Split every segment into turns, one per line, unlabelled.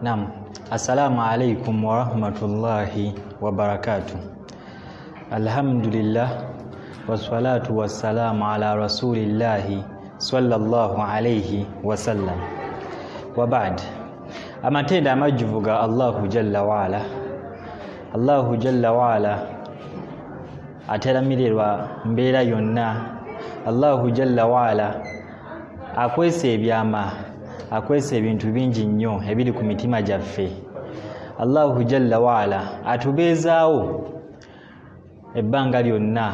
Naam, assalamu alaikum wa rahmatullahi wa barakatuh. Alhamdulillah wassalatu wassalamu ala rasulillahi sallallahu alayhi wa sallam. Wa ba'd. Amatenda amajuvuga Allahu jalla wala. Allahu jalla wala ateramirirwa mbeera yonna. Allahu jalla wala akwese ebyama, akwese ebintu bingi nnyo ebiri ku mitima gyaffe. Allahu jalla waala atubeezaawo ebbanga lyonna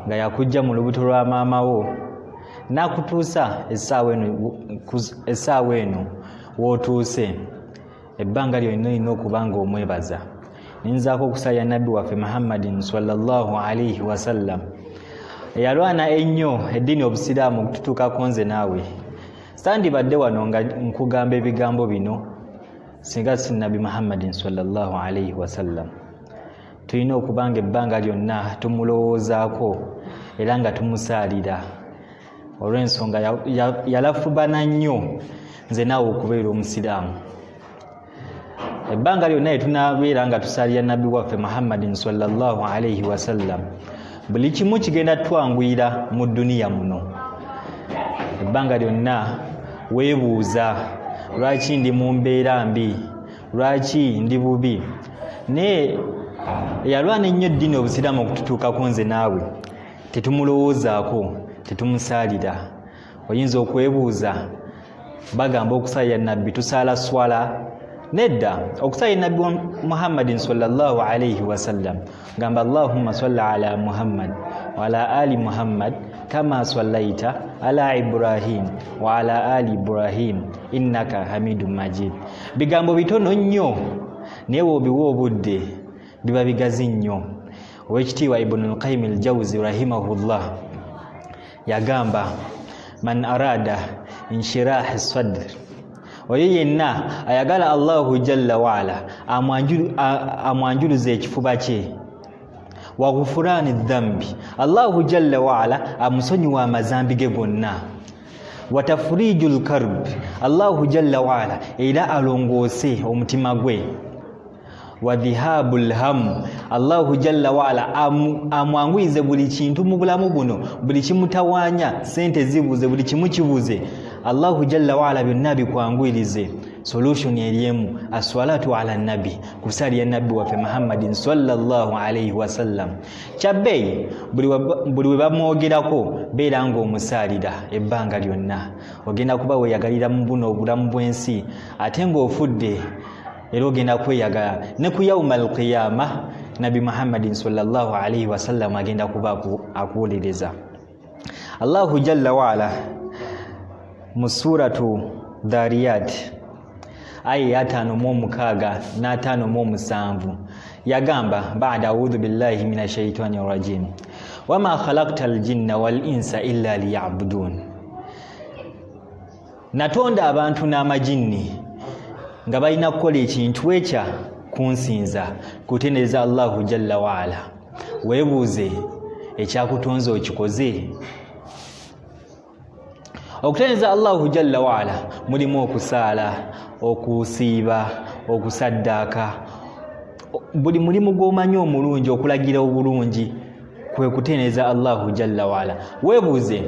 nga yakujja mu lubuto lwa maama wo n'akutuusa essaawa eno w'otuuse. Ebbanga lyonna olina okuba nga omwebaza. Ninzaako okusaya nabbi waffe Muhammadin sallallahu alayhi wasallam eyalwana ennyo eddiini obusiraamu okututuukako nze naawe. Sandibadde wano nga nkugamba ebigambo bino singa si Nabi Muhammadin sallallahu alayhi wasallam. Tulina okubanga ebbanga lyonna tumulowoozaako era nga tumusaalira olw'ensonga yalafubana nnyo nze naawe okubeera omusiraamu. Ebbanga lyonna tunaabeera nga tusaalira Nabbi waffe Muhammadin sallallahu alayhi wasallam, buli kimu kigenda twanguyira mu dduniya muno. Ebbanga lyonna weebuuza, lwaki ndi mu mbeera mbi, lwaki ndi bubi? Naye yalwana ennyo eddiini obusiraamu okututuukako nze naawe tetumulowoozaako, tetumusaalira. Oyinza okwebuuza, bagamba okusaalira nabbi tusaala swala. Nedda, okusaalira nabbi Muhammadin sallallahu alayhi wasallam gamba Allahumma salli ala Muhammad wa ala ali Muhammad kama sallaita ala Ibrahim wa ala ali Ibrahim innaka hamidun majid. Bigambo bitono nnyo naye obiwa obudde biba bigazi nnyo. Owekitiibwa Ibn al-Qayyim al-Jawzi rahimahullah yagamba man arada inshirah sadr, oyo yenna ayagala Allahu jalla waala amwanjuluze ekifuba kye, wa ghufurani dhambi, Allahu jalla waala amusonyiwa amazambi ge gonna, wa tafrijul karb, Allahu jalla waala era alongoose omutima gwe, wa dhihabul ham, Allahu jalla waala amwanguyize buli kintu mu bulamu buno, buli kimutawaanya, sente zibuze, buli kimu kibuze, Allahu jalla waala byonna bikwanguyirize. Solution eriemu aswalatu ala nabi, kusaalira nabbi waffe Muhammadin sallallahu alayhi wasallam. Kyabbeeyi buli we bamwogerako beera ng'omusaalira ebbanga lyonna. Ogenda kuba weeyagalira mu buno obulamu bw'ensi ate ng'ofudde era ogenda kweyagala ne ku yawmal qiyama Nabi Muhammadin sallallahu alayhi wasallam agenda kuba akuwolereza. Allahu jalla waala mu suratu Dhariyat aya 5:6 na 5:7 yagamba ba'da a'udhu billahi minash shaitani rajim wama khalaqtal jinna wal insa illa liya'budun. Natonda abantu n'amajinni nga balina kukola ekintu ekya kunsinza, kutendereza Allahu jalla waala. Weebuuze ekyakutonza okikoze. Okutendereza Allahu jalla waala mulimu okusaala, okusiiba, okusaddaaka. Buli mulimu gw'omanyi omulungi, okulagira obulungi kwe kutendereza Allahu jalla waala. Weebuuze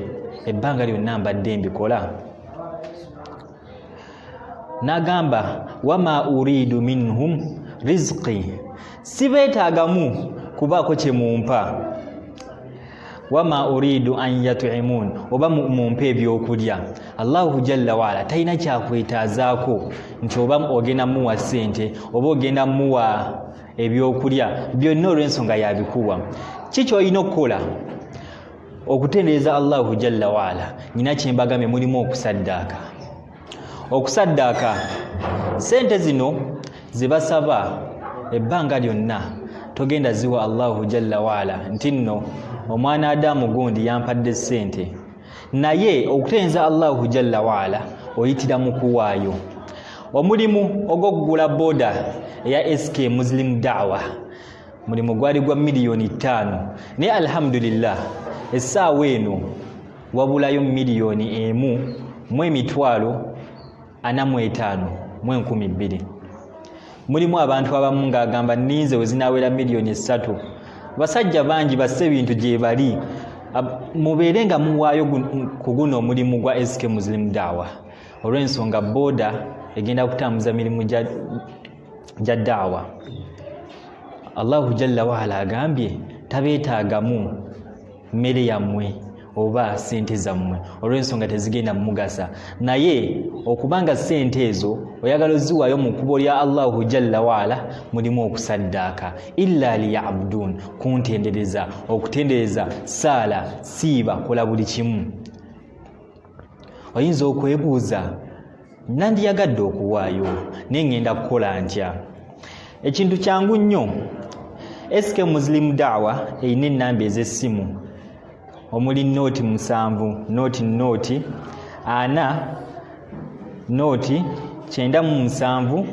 ebbanga lyonna mbadde mbikola. Nagamba wama uridu minhum rizqi, sibeetaagamu kubaako kye mumpa. Wama uridu an yat'imun, oba mumpe ebyokulya. Allahu jalla waala talina kyakwetaazaako nti oba ogenda muwa ssente oba ogenda muwa ebyokulya, byonna olw'ensonga yabikuwa. Kiki olina okukola okutendereza Allahu jalla waala? Nina kyembagambe, mulimu okusaddaaka. Okusaddaaka sente zino zibasaba ebbanga lyonna togenda ziwa Allahu jalla waala nti nno omwana Adamu gundi yampadde sente, naye okutendereza Allahu jalla waala oyitira mu kuwaayo. Omulimu ogw'okugula boda eya SK Muslim Daawa mulimu gwali gwa $5,000,000 naye alhamdulillah essaawa eno wabulayo $1,000,000 mu emitwalo 45 mu 2000. Mulimu abantu abamu ng'agamba ninze we zinawera miliyoni 3. Basajja bangi basse bintu gye bali mubeere nga muwaayo ku guno omulimu gwa SK Muslim Daawa olw'ensonga booda egenda kutambuza mirimu gya Daawa. Allahu Jalla waala agambye tabeetaagamu mmere yammwe oba sente zammwe olw'ensonga tezigenda mumugasa, naye okubanga sente ezo oyagala oziwaayo mu kkubo lya Allahu Jalla waala mulimu okusaddaaka illa liyabudun, kuntendereza, okutendereza, saala, siiba, kola buli kimu. Oyinza okwebuuza nandiyagadde okuwaayo naye ngenda kukola ntya? Ekintu kyangu nnyo. SK Muslim Daawa erina ennamba ez'essimu omuli nooti 7 nooti 4 nooti 972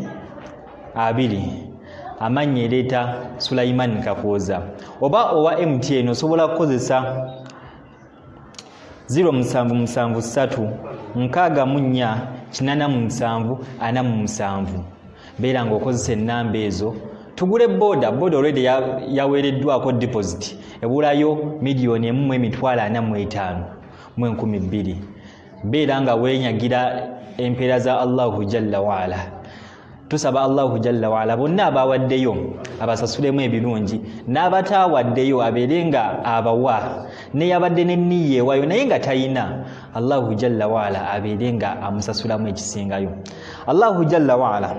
amannya ereeta Sulaiman Kakooza, oba owa MTN osobola kukozesa 0773 64 87 beera ng'okozesa ennamba ezo. Tugule booda already yaweereddwako deposit ebulayo miliyoni 1,45 mu 2000. Beera nga weenyagira empeera za Allahu Jalla waala. Tusaba Allahu Jalla waala bonna abawaddeyo abasasulemu ebirungi, n'abataawaddeyo abeere nga abawa, neyabadde n'enniya ewayo naye nga tayina, Allahu Jalla waala abeere nga amusasulamu ekisingayo. Allahu Jalla waala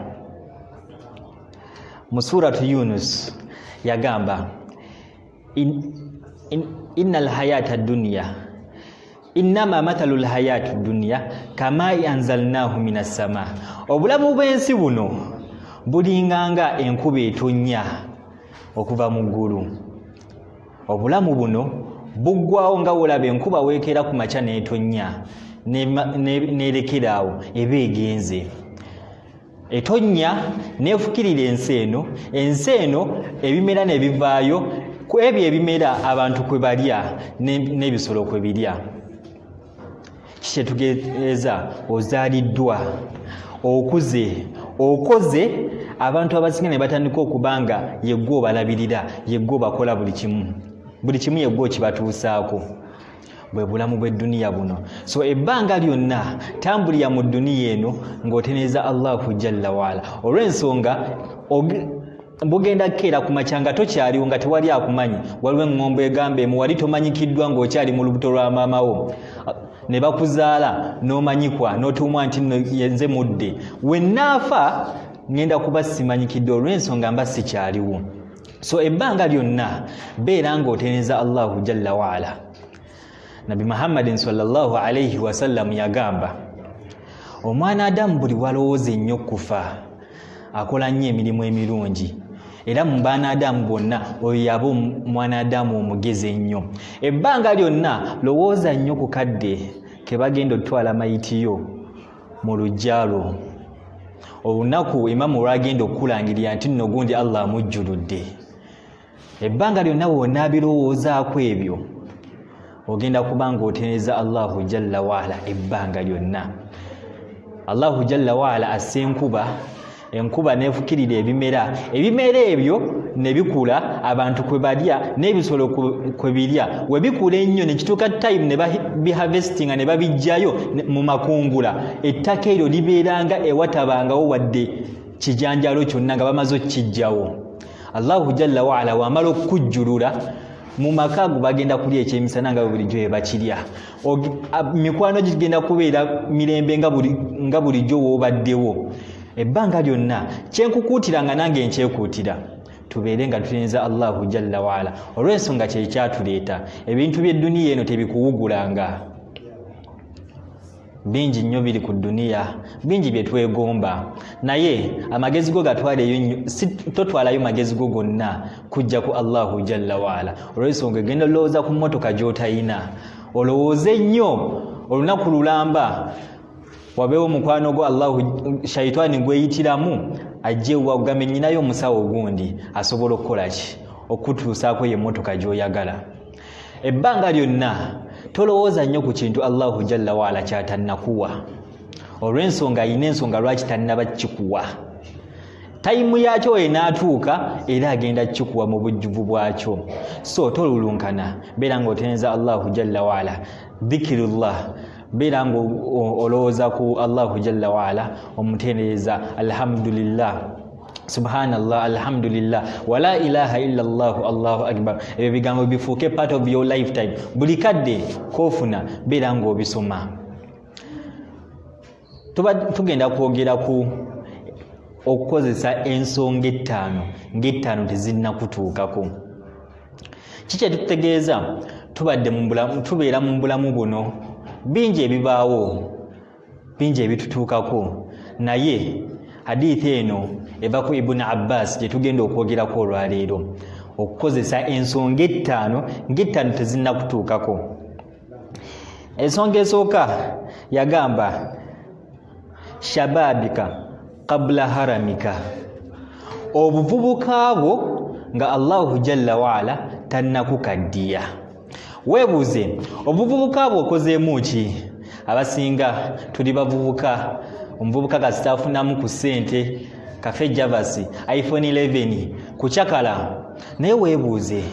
mu suratu Yunus yagamba innal hayata dunya innama mathalul hayati dunya kama anzalnahu minas sama. Obulamu bw'ensi buno bulinganga enkuba etonnya okuva mu ggulu. Obulamu buno buggwawo nga olaba enkuba weekera ku makya n'etonnya n'erekeraawo eba egenze. Etonnya neefukirira ensi eno ebimera ne bivaayo ku ebyo ebimera abantu kwe balya n'ebisolo kwe birya. Kitegeeza ozaaliddwa, okuze, okoze, abantu abasinga ne batandika okubanga yeggwe obalabirira, yeggwe obakola buli kimu yeggwe okibatuusaako. Bwe bulamu bw'edduniya buno. So ebbanga lyonna tambulira mu dduniya eno ng'oteneza Allahu Jalla waala, olw'ensonga bugenda kukeera ku makya nga tokyaliwo nga tewali akumanyi. Waliwo eŋŋombo egamba emu wali tomanyikiddwa ng'okyali mu lubuto lwa maamawo, ne bakuzaala n'omanyikwa n'otuumwa nti nno yenze Mudde, we naafa ngenda kuba simanyikidde olw'ensonga mba sikyaliwo. So ebbanga lyonna beera ng'oteneza Allahu Jalla waala. Nabi Muhammadin sallallahu alayhi wa sallam yagamba omwana Adamu buli walowooza ennyo kufa akola nnyo emirimu emirungi, era mu baana Adamu bonna oyo yaba omwana Adamu omugezi ennyo. Ebbanga lyonna lowooza nnyo ku kadde ke bagenda otwala mayitiyo mu lujjalo, olunaku imamu olwagenda okukulangirira nti nno gundi Allah amujjuludde. Ebbanga lyonna wonabirowoozaako ebyo ogenda kubanga oteneza Allahu Jalla waala ebbanga lyonna. Allahu Jalla waala asse enkuba neefukirira ebimera ebyo ne bikula, abantu kwe balya n'ebisolo kwe birya. We bikula ennyo ne kituuka time ne biharvestinga ne babijjayo mu makungula, ettaka eryo libeeranga ewatabangawo wadde kijanjalo kyonna nga bamaze okukijjawo. Allahu Jalla waala wamala okukujjulula mu maka ago bagenda kulya ekyemisana nga bulijjo bwe bakirya. Mikwano gigenda kubeera mirembe nga bulijjo woobaddewo. Ebbanga lyonna kyenkukuutira nga nange nkyekuutira, tubeere nga tuteneza Allahu Jalla waala, olw'ensonga kye kyatuleeta. Ebintu by'edduniya eno tebikuwugulanga. Bingi nnyo biri ku dduniya, bingi bye twegomba, naye amagezi go gatwaleyo nnyo, totwalayo magezi go gonna kujja ku Allahu Jalla waala. Olw'ensonga egenda olowooza ku mmotoka gy'otayina, olowooze nnyo olunaku lulamba wabeewo mukwano gwo Allahu shaitani gweyitiramu ajje wagame nnyinayo omusawo gundi asobola okukola ki okutuusaako ye mmotoka gy'oyagala. Ebbanga lyonna tolowooza nnyo ku kintu Allahu Jalla waala kyatannakuwa. olw'ensonga ayina ensonga lwaki tannaba kikuwa. Tayimu yakyo enaatuuka era agenda kikuwa mu bujjuvu bwakyo. So tolulunkana, beera ng'oteneza Allahu jalla waala, dhikirullah, beera ng'olowooza ku Allahu jalla waala, omutendereza alhamdulillah, subhanallah, alhamdulillah, wala ilaha illallah, allahu akbar. Ebyo bigambo bifuuke part of your lifetime. Buli kadde koofuna beera ng'obisoma. Tugenda kwogera ku okukozesa ensonga ettaano ng'ettaano tezinnakutuukako. Kiki ekitutegeeza? Tubeera mu bulamu buno, bingi ebibaawo, bingi ebitutuukako, naye hadithi eno eva ku Ibn Abbas gye tugenda okwogerako olwaleero, okukozesa ensonga ettaano ng'ettaano tezinnakutuukako. Ensonga esooka yagamba shababika qabla haramika, obuvubuka bwo nga Allahu jalla waala tannakukaddiya. Weebuuze, obuvubuka bwo okozeemu ki? Abasinga tuli bavubuka, omuvubuka kasitaafunamu ku ssente kafe javasi iPhone 11 kucakala. Naye weebuuze,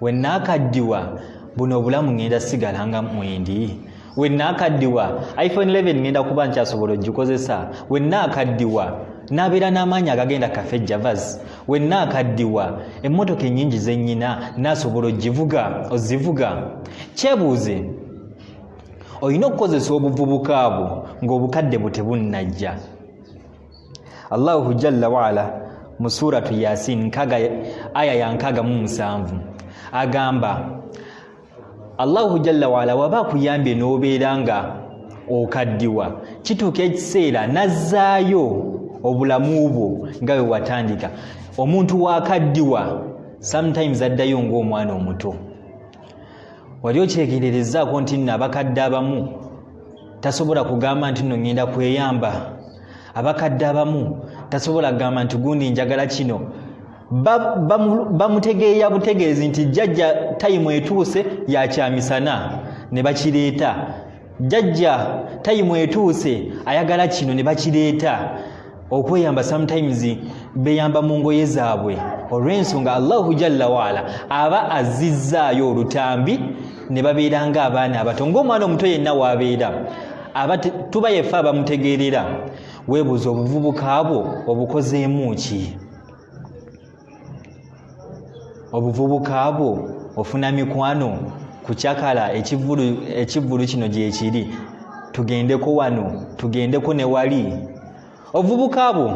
wennaakaddiwa buno obulamu ngenda sigala nga mwendi? Wennaakaddiwa iPhone 11 ngenda kuba nkyasobola ogikozesa? Wennaakaddiwa nabeera n'amaanyi agagenda kafe javas? Wennaakaddiwa emmotoka ennyingi zennyina naasobola ozivuga? Kyebuuze, olina okukozesa obuvubuka bwo ng'obukadde bwe tebunnajja. Allahu jalla waala mu suratu Yasin aya ya 67 agamba, Allahu jalla waala waba akuyambye n'obeera nga okaddiwa, kituuka ekiseera nazzaayo obulamu bwo nga we watandika. Omuntu wakaddiwa sometimes addayo ng'omwana omuto. Wali okyegererezaako nti nno abakadde abamu tasobola kugamba nti nno ngenda kweyamba. Abakadde abamu tasobola kugamba nti gundi njagala kino. Bamutegeeya butegeezi nti jjajja tayimu etuuse yakyamisana ne bakireeta, jjajja tayimu etuuse ayagala kino ne bakireeta. Okweyamba sometimes beyamba mu ngoye zaabwe, olw'ensonga Allahu jalla waala aba azizzaayo olutambi ne babeera ng'abaana abato, ng'omwana omuto yenna waabeera. Tuba yeffe abamutegeerera. Weebuuza, obuvubuka bwo obukozeemu ki? Obuvubuka bwo ofuna mikwano kucakala, ekivvulu kino gye kiri, tugendeko wano, tugendeko ne wali. Obuvubuka bwo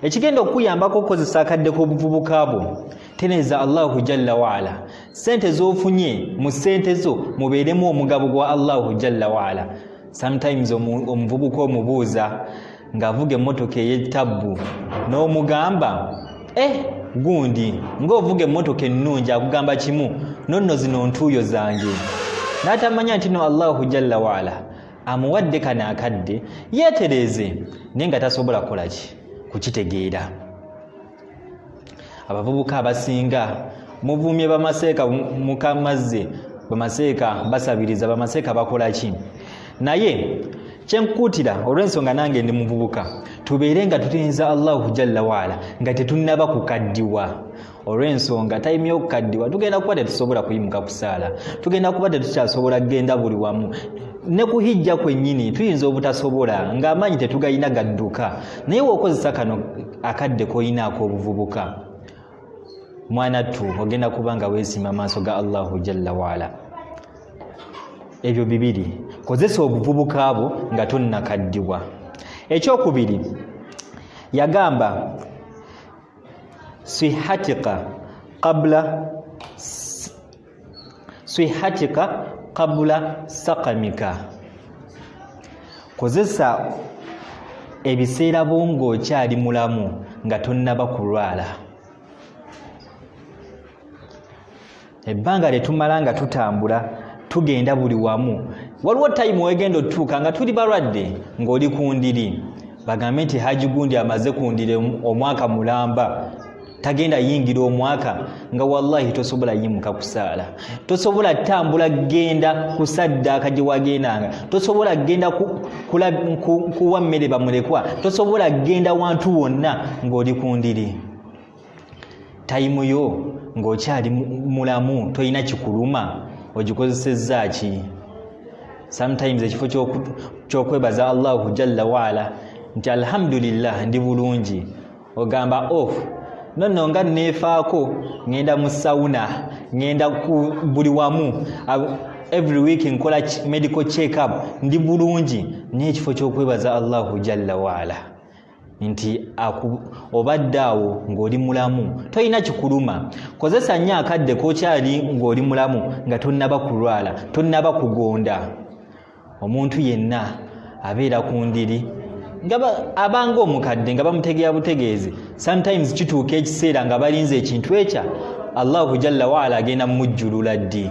ekigenda okuyambako okukozesa akadde k'obuvubuka bwo, teneza Allahu jalla waala. Sente z'ofunye mu sente zo mubeeremu omugabo gwa Allahu jalla waala. Sometimes omuvubuka omubuuza ng'avuga emmotoka ey'ettabbu n'omugamba gundi ng'ovuga emmotoka ennungi, akugamba kimu, nonno zino ntuuyo zange. N'atamanya nti no Allahu jalla waala amuwadde kano akadde yeetereze, naye nga tasobola kukola ki? Kukitegeera. Abavubuka abasinga muvumye bamaseeka mukamazze, bamaseeka basabiriza, bamaseeka bakola ki? Naye kyenkuutira olw'ensonga nange ndi muvubuka, tubeere nga tutenza Allahu jalla waala nga tetunnaba kukaddiwa. Olw'ensonga tayimu y'okukaddiwa tugenda kuba tetusobola kuyimuka kusaala, tugenda kuba tetukyasobola kugenda buli wamu, ne kuhijja kwennyini tuyinza obutasobola ng'amaanyi tetugayina gadduka. Naye w'okozesa kano akadde k'oyinaako obuvubuka, mwanattu ogenda kuba nga weesima maaso ga Allahu jalla waala. Ebyo bibiri, kozesa obuvubuka bwo nga tonnakaddiwa. Ekyokubiri yagamba sihatika qabla sakamika, kozesa ebiseera bwo ng'okyali mulamu nga tonnaba kulwala. Ebbanga lyetumala nga tutambula tugenda buli wamu, waliwo tayimu wegenda otuuka nga tuli balwadde ng'oli ku ndiri, bagambe nti haji gundi amaze ku ndiri omwaka mulamba, tagenda yingira omwaka nga wallahi tosobola yimuka kusaala, tosobola tambula genda kusaddaaka gye wagendanga, tosobola genda kuwa mmere bamulekwa, tosobola genda wantu wonna ng'oli ku ndiri. Tayimu yo ng'okyali mulamu tolina kikuluma ogikozesezza ki? Sometimes ekifo ky'okwebaza Allahu jalla waala nti alhamdulillah ndi bulungi, ogamba nonno nga neefaako ngenda mu sauna, ngenda ku buli wamu, every week nkola medical check up, ndi bulungi. N'ekifo ky'okwebaza Allahu jalla waala nti obadde awo ng'oli mulamu tolina kikuluma. Kozesa nnyo akadde k'okyali ng'oli mulamu nga tonnaba kulwala, tonnaba kugonda. Omuntu yenna abeera ku ndiri abanga omukadde nga bamutegeera butegeezi, sometimes kituuka ekiseera nga balinze ekintu ekya Allahu jalla waala agenda mumujjulula ddi.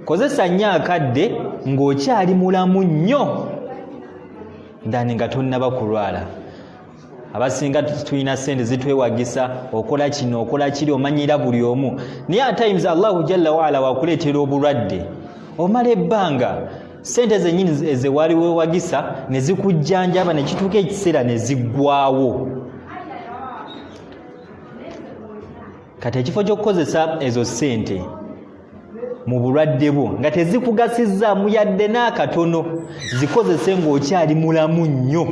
Kozesa nnyo akadde ng'okyali mulamu nnyo ndani nga tonnaba kulwala. Abasinga tulina sente zitwewagisa, okola kino okola kiri, omanyira buli omu, naye at times Allahu jalla waala wakuleetera obulwadde, omala ebbanga sente zennyini ezewaali wewagisa ne zikujjanjaba, ne kituuka ekiseera ne ziggwaawo. Kati ekifo ky'okukozesa ezo sente mu bulwadde bwo nga tezikugasizzaamu yadde n'akatono, zikozese ng'okyali mulamu nnyo.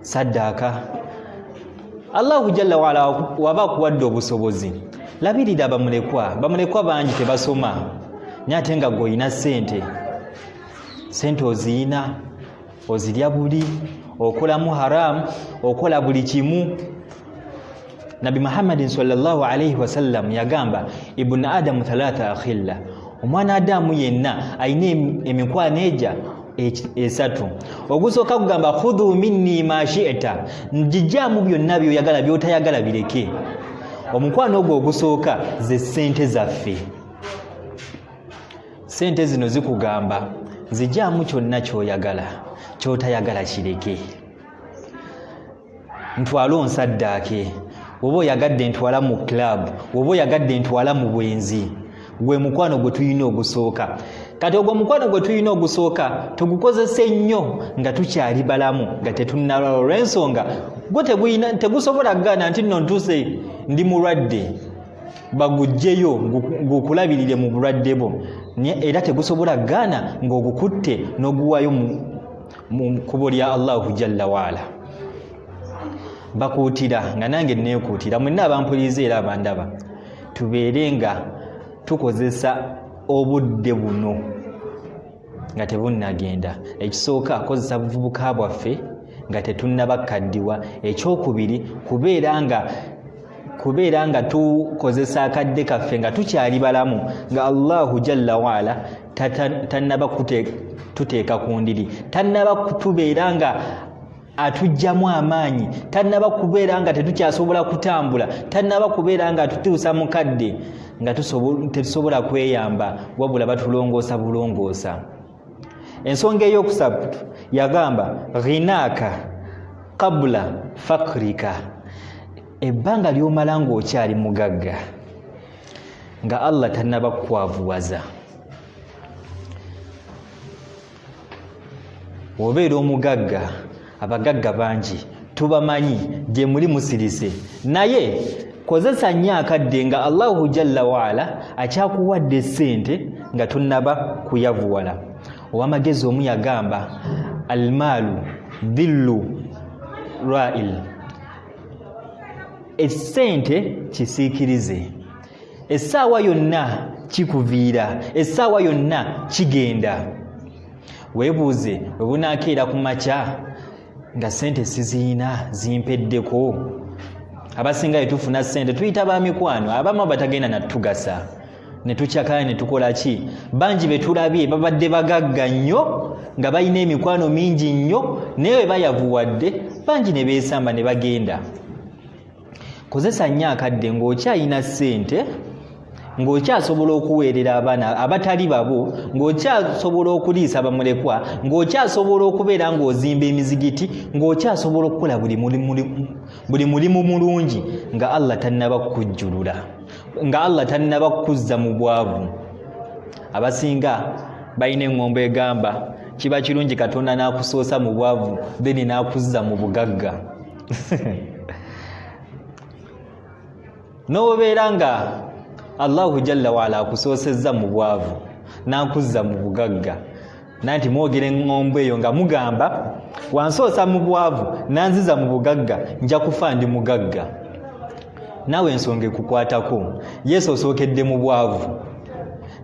Saddaaka Allahu jalla waala waba akuwadde obusobozi, labirira bamulekwa bangi tebasoma, naye ate nga gw'olina sente oziyina, ozirya buli, okolamu haramu, okola buli kimu. Nabi Muhammadin sallallahu alayhi wasallam yagamba ibn adamu thalatha akhilla, omwana Adamu yenna ayina emikwano egya esatu. Ogusooka kugamba khudhu minni ma shi'ta, njijjaamu byonna byoyagala byotayagala bireke. Omukwano ogwo ogusooka ze sente zaffe. Sente zino zikugamba zijjaamu kyonna kyoyagala, kyotayagala kireke. Ntwala onsaddaake, oba oyagadde ntwala mu club, oba oyagadde ntwala mu bwenzi, gwe mukwano gwe tulina ogusooka. Kati ogwo mukwano gwe tulina ogusooka tugukozese nnyo nga tukyali balamu, nga tetunnalwala. Olw'ensonga gwe tegusobola kugana nti nno ntuuse ndi mulwadde bagugjeyo gukulabirire mu bulwadde bwo, era tegusobola kugana ng'ogukutte n'oguwayo mu kkubo lya Allahu jalla waala. Bakuutira nga nange neekuutira, mwenna abampuliriza era abandaba, tubeere nga tukozesa obudde buno nga tebunnagenda. Ekisooka kozesa buvubuka bwaffe nga tetunnabakaddiwa. Ekyokubiri kubeera nga tukozesa akadde kaffe nga tukyali balamu, nga Allahu jalla waala tannaba tuteeka ku ndiri, tannaba kutubeera nga atujjamu amaanyi, tannaba kubeera nga tetukyasobola kutambula, tannaba kubeera nga atutuusa mukadde nga tetusobola kweyamba, wabula batulongoosa bulongoosa. Ensonga ey'okusatu yagamba ghinaaka qabula fakrika, ebbanga ly'omala ng'okyali mugagga nga Allah tannaba kukwavuwaza. Obeera omugagga, abagagga bangi tubamanyi gye muli musirise, naye kozesa nnyo akadde nga Allahu jalla waala akyakuwadde sente nga tonnaba kuyavuwala. Ow'amagezi omu yagamba almaalu dhillu ra'il, essente kisiikirize, essaawa yonna kikuviira, essaawa yonna kigenda. Weebuuze bwe bunaakeera ku makya nga sente siziyina zimpeddeko. Abasinga etufuna sente tuyita ba mikwano, abamu batagenda natugasa, ne tukyakala ne tukola ki? Bangi betulabye babadde bagagga nnyo nga balina emikwano mingi nnyo, naye bayavuwadde bangi ne beesamba ne bagenda. Kozesa nnyo akadde ng'okyalina ssente ng'okyasobola okuweerera abaana abatali babo, ng'okyasobola okuliisa bamulekwa, ng'okyasobola okubeera ng'ozimba emizigiti, ng'okyasobola okukola buli mulimu mulungi nga Allah tannaba kukujjulula, nga Allah tannaba kukuzza mu bwavu. Abasinga balina eŋŋombo egamba kiba kirungi Katonda n'akusoosa mu bwavu then n'akuzza mu bugagga. N'obeera nga Allahu Jalla waala akusoosezza mu bwavu n'akuzza mu bugagga, nanti mwogera eŋŋombo eyo nga mugamba wansoosa mu bwavu nanziza mu bugagga nja kufa ndi mugagga. Naawe ensonga ekukwatako, Yesu osookedde mu bwavu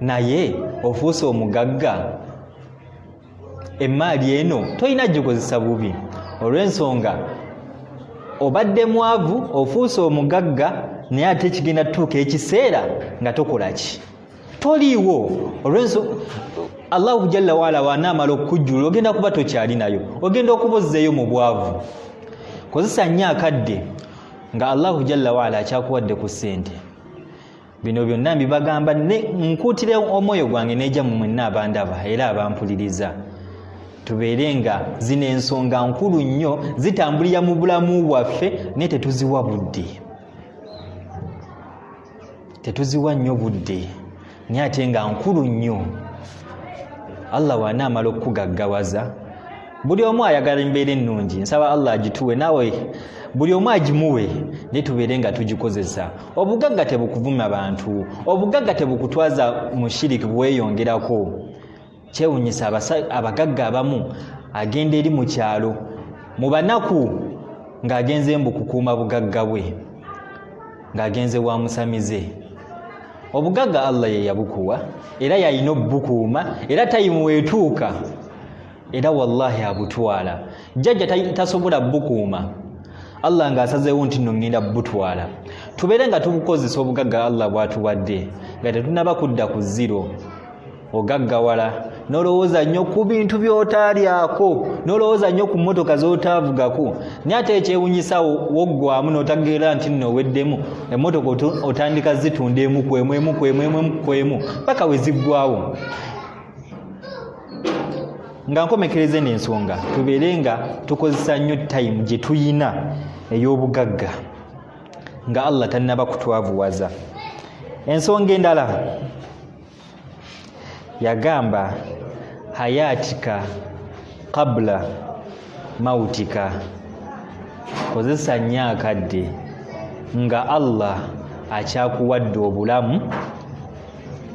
naye ofuuse omugagga, emmaali eno tolina gikozesa bubi. Olw'ensonga obadde mwavu ofuuse omugagga naye ate kigenda tutuuka ekiseera nga tokola ki, toliiwo. Olw'ensonga Allahu Jalla waala wanaamala okukujjula ogenda kuba tokyali nayo, ogenda okubozzeeyo mu bwavu. Kozesa nnyo akadde nga Allahu Jalla waala akyakuwadde ku ssente. Bino byonna mbibagamba nkuutire omwoyo gwange n'ejja mu mwenna abandaba era abampuliriza, tubeere nga zino ensonga nkulu nnyo zitambulira mu bulamu bwaffe naye tetuziwa budde, tetuziwa nnyo budde, naye ate nga nkulu nnyo. Allah wanaamala okukugaggawaza, buli omu ayagala embeera ennungi, nsaba Allah agituwe, naawe buli omu agimuwe, naye tubeere nga tugikozesa. Obugagga tebukuvuma bantu, obugagga tebukutwaza mu shiriki bweyongerako. Kyewunyisa abagagga abamu agenda eri mu kyalo mu banaku ng'agenze mbu kukuuma bugagga bwe, ng'agenze wa musamize. Obugagga Allah ye yabukuwa era yalina obukuuma era tayimu weetuuka, era wallahi abutwala. Jjajja tasobola bukuuma, Allah ng'asazeewo nti nno ŋŋenda butwala. Tubeere nga tubukozesa obugagga Allah bw'atuwadde nga tetunaba kudda ku zero. Ogaggawala n'olowooza nnyo ku bintu by'otaalyako, n'olowooza nnyo ku mmotoka z'otaavugako, naye ate ekyewunyisa woggwamu n'otageera nti nno oweddemu emmotoka otandika zitunda emu ku emu paka we ziggwawo. Nga nkomekereze n'ensonga, tubeere nga tukozesa nnyo time gye tuyina ey'obugagga nga Allah tannaba kutwavuwaza. Ensonga endala yagamba hayatika qabla mautika, kozesa nnyo akadde nga Allah akyakuwadde obulamu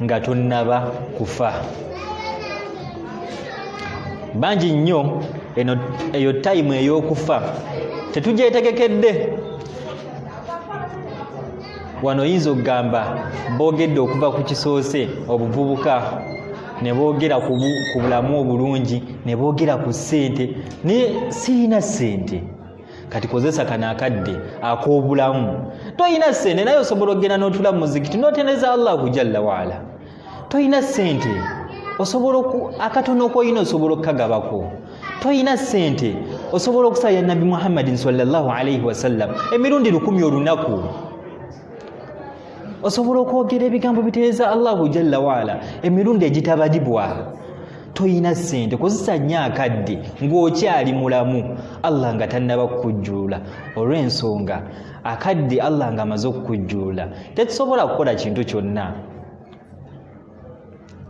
nga tonnaba kufa. Bangi nnyo eyo time ey'okufa tetugyetegekedde. Wano oyinza okugamba boogedde okuva ku kisoose obuvubuka, ne boogera ku bulamu obulungi, ne boogera ku ssente, naye sirina ssente. Kati kozesa kano akadde ak'obulamu. Toyina ssente naye osobola okgenda n'otula mu muzikiti n'oteneza Allahu Jalla waala. Toyina ssente, osobola akatono koyina osobola okukagabako. Toyina ssente, osobola okusaya Nabi Muhammadin sallallahu alaihi wasallam emirundi 100 olunaku. Osobola okwogera ebigambo bitereeza Allahu Jalla waala emirundi egitabadibwa. Toyina ssente, kozesa nnyo akadde ng'okyali mulamu Allah nga tannaba kukujjulula. Olw'ensonga akadde Allah nga amaze okukujjulula tetusobola kukola kintu kyonna.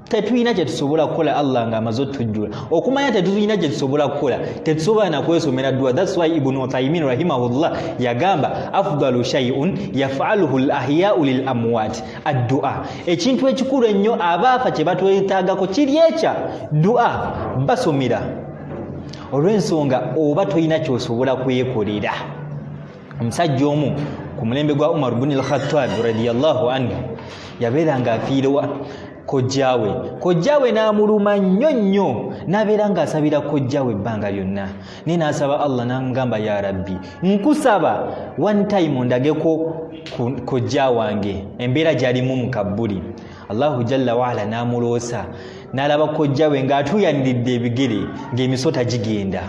Tetulina kye tusobola kukola Allah nga amaze otujjula. Okumanya tetulina kye tusobola kukola, tetusobola na kwesomera dua. That's why Ibn Uthaymin rahimahullah yagamba afdalu shay'un yaf'aluhu al-ahya'u lil-amwat ad-du'a. Ekintu ekikulu ennyo abaafa kye batwetaagako kiri ekya dua, basomera. Olw'ensonga oba tolina kyosobola kwekolera. Omusajja omu ku mulembe gwa Umar ibn al-Khattab radiyallahu anhu yabeeranga afiirwa kojjaawe n'amuluma nnyo n'abeera ng'asabira kojjaawe ebbanga lyonna, naye n'asaba Allah n'amugamba ya Rabbi nkusaba one time ondageko kojja wange embeera gy'alimu mu kabbuli. Allahu Jalla waala n'amuloosa n'alaba kojjaawe ng'atuuyaniridde ebigere ng'emisota gigenda.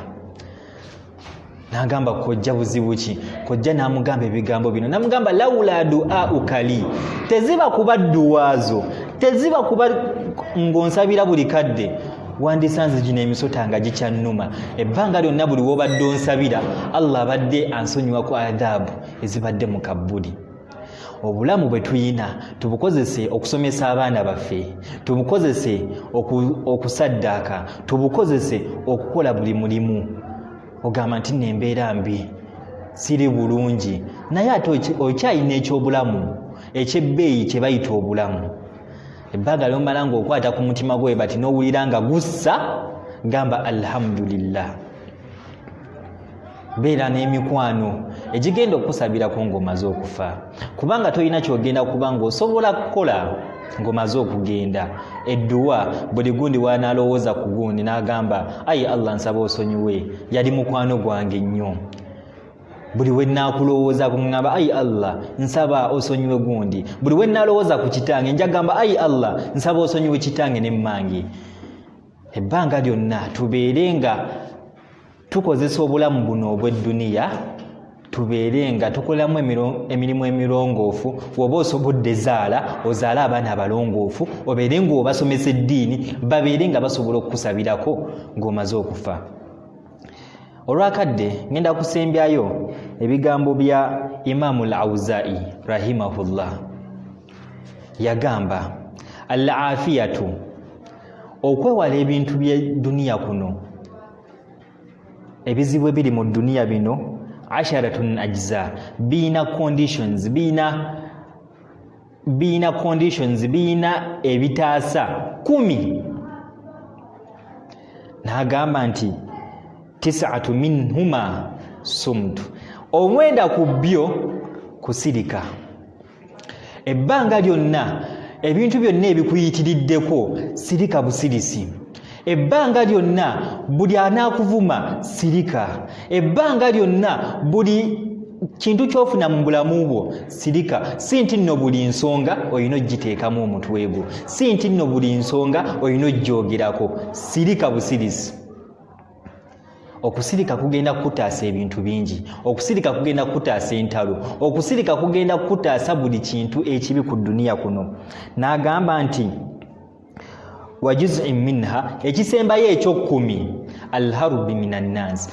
N'agamba kojja buzibu ki? Kojja n'amugamba ebigambo bino, n'amugamba lawula du'a ukali teziba kuba dduwaazo, teziba kuba ng'onsabira buli kadde. Wandisanze gino emisota nga gikyannuma. Ebbanga lyonna buli w'obadde onsabira Allah abadde ansonyiwa ku adhabu ezibadde mu kabbuli. Obulamu bwe tuyina tubukozese okusomesa abaana baffe, tubukozese okusaddaaka, tubukozese okukola buli mulimu. Ogamba nti nembeera mbi, siri bulungi, naye ate okyayina ekyobulamu ekyebbeeyi kye bayita obulamu. Ebbanga lyomala ng'okwata ku mutima gwe bati n'owulira nga gussa, gamba alhamdulillah. Beera n'emikwano egigenda okusabirako ng'omaze okufa, kubanga tolina kyogenda kuba ng'osobola kukola ng'omaze okugenda. Edduwa buli gundi wanaalowooza ku gundi n'agamba ayi Allah nsaba osonyiwe, yali mukwano gwange nnyo. Buli we naakulowooza kungamba ayi Allah nsaba osonyiwe gundi. Buli we naalowooza ku kitange njagamba ayi Allah nsaba osonyiwe kitange ne mmange. Ebbanga lyonna tubeere nga tukozesa obulamu buno obw'edduniya, tubeere nga tukoleramu emirimu emirongoofu. Woba osobodde zaala ozaala abaana abalongoofu, obeere ng'obasomesa eddiini, babeere nga basobola okukusabirako ng'omaze okufa. Olwakadde ngenda kusembyayo ebigambo bya Imamu al-Awzaa'i rahimahullah. Yagamba al-afiyatu, okwewala ebintu by'edduniya kuno, ebizibu ebiri mu dduniya bino, asharatun ajza, biina conditions, biina ebitaasa 10. N'agamba nti 9 minhuma sumtu, 9 ku byo kusirika. Ebbanga lyonna ebintu byonna ebikuyitiriddeko sirika busirisi. Ebbanga lyonna buli anaakuvuma sirika. Ebbanga lyonna buli kintu kyofuna mu bulamu bwo sirika. Si nti nno buli nsonga olina ogiteekamu omutwe gwo, si nti nno buli nsonga olina ogyogerako. Sirika busirisi. Okusirika kugenda kukutaasa ebintu bingi. Okusirika kugenda kukutaasa entalo. Okusirika kugenda kukutaasa buli kintu ekibi ku dduniya kuno. N'agamba nti wa juz'in minha, ekisembayo ekyo-10, alharubi minannas,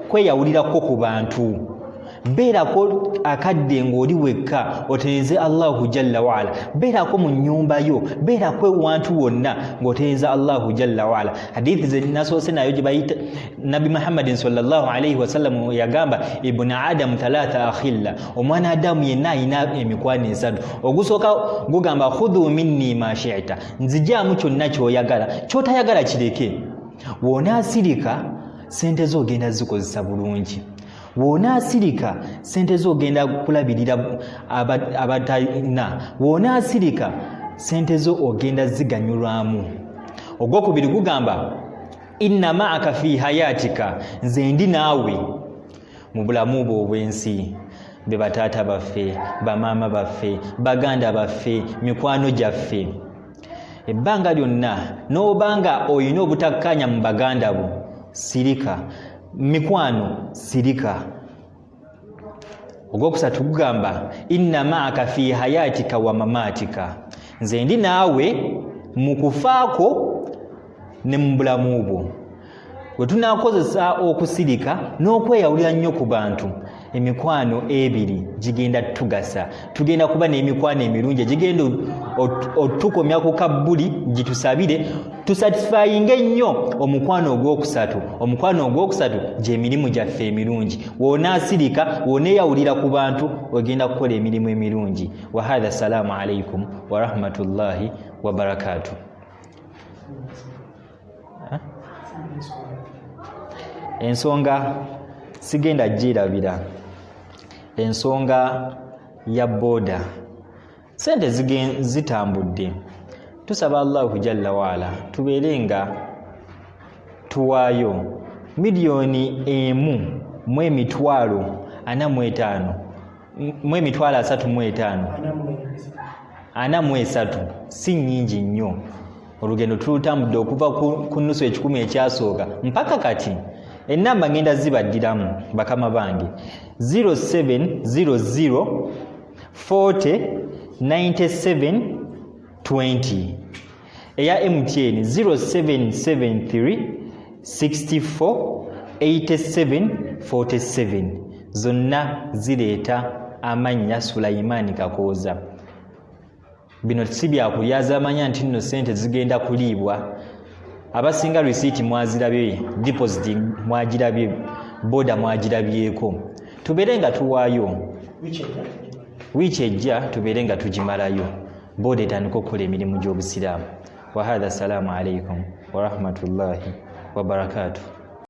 kweyawulirako ku bantu. Beerako akadde ng'oli wekka otereeze Allahu jalla waala. Beerako mu nnyumba yo, beerako ewantu wonna ng'otereeza Allahu jalla waala. Hadithi ze nasoose nayo gye bayita Nabi Muhammadin sallallahu alayhi wasallam yagamba ibn Adam 3 akhilla, omwana Adamu yenna ayina emikwano 3. Ogusooka gugamba khudhu minni ma shi'ta, nzijaamu kyonna ky'oyagala, ky'otayagala kireke. Woonaasirika sente zo ogenda zikozesa bulungi. Woonaasirika sente zo ogenda kulabirira abatalina. Woonaasirika sente zo ogenda ziganyulwamu. Ogwokubiri gugamba inna ma'aka fi hayatika, nze ndi naawe mu bulamu bwo obw'ensi. Be bataata baffe, bamaama baffe, baganda baffe, mikwano gyaffe. Ebbanga lyonna n'obanga oyina obutakkanya mu baganda bo, sirika. Mikwano sirika. Ogwokusatu kugamba inna ma'aka fi hayatika wa mamatika, nze ndi naawe mu kufaako ne mu bulamu bwo. Bwe tunaakozesa okusirika n'okweyawulira nnyo ku bantu, emikwano ebiri gigenda tugasa. Tugenda kuba n'emikwano emirungi egigenda otukomya ku kabbuli, gitusabire tusatisfyinge ennyo omukwano ogwokusatu. Omukwano ogwokusatu gy'emirimu gyaffe emirungi. Woonaasirika, wooneeyawulira ku bantu, ogenda kukola emirimu emirungi. Wa hadha, salaamu alaikum wa rahmatullahi wa barakatuh. Ensonga sigenda gyerabira, ensonga ya boda. Sente zitambudde. Tusaba Allahu jalla waala tubeere nga tuwaayo miliyoni 1,35,43 si nnyingi nnyo. Olugendo tulutambudde okuva ku nnusu ekikumi ekyasooka mpaka kati. Ennamba ngenda zibaddiramu bakama bange 0700 40 9720 eya MTN 0773 64 8747 zonna zireeta amannya Sulaiman Kakoza. Bino si byakulyaza amanya nti nno sente zigenda kuliibwa. Abasinga receipt mwazirabye, deposit mwagirabye, boda mwagirabyeko. Tubeere nga tuwaayo wiiki ejja tubeere nga tugimalayo boda etandika okukola emirimu gy'obusiraamu. Wa hadha, assalamu alaikum wa rahmatullahi wa barakatuh.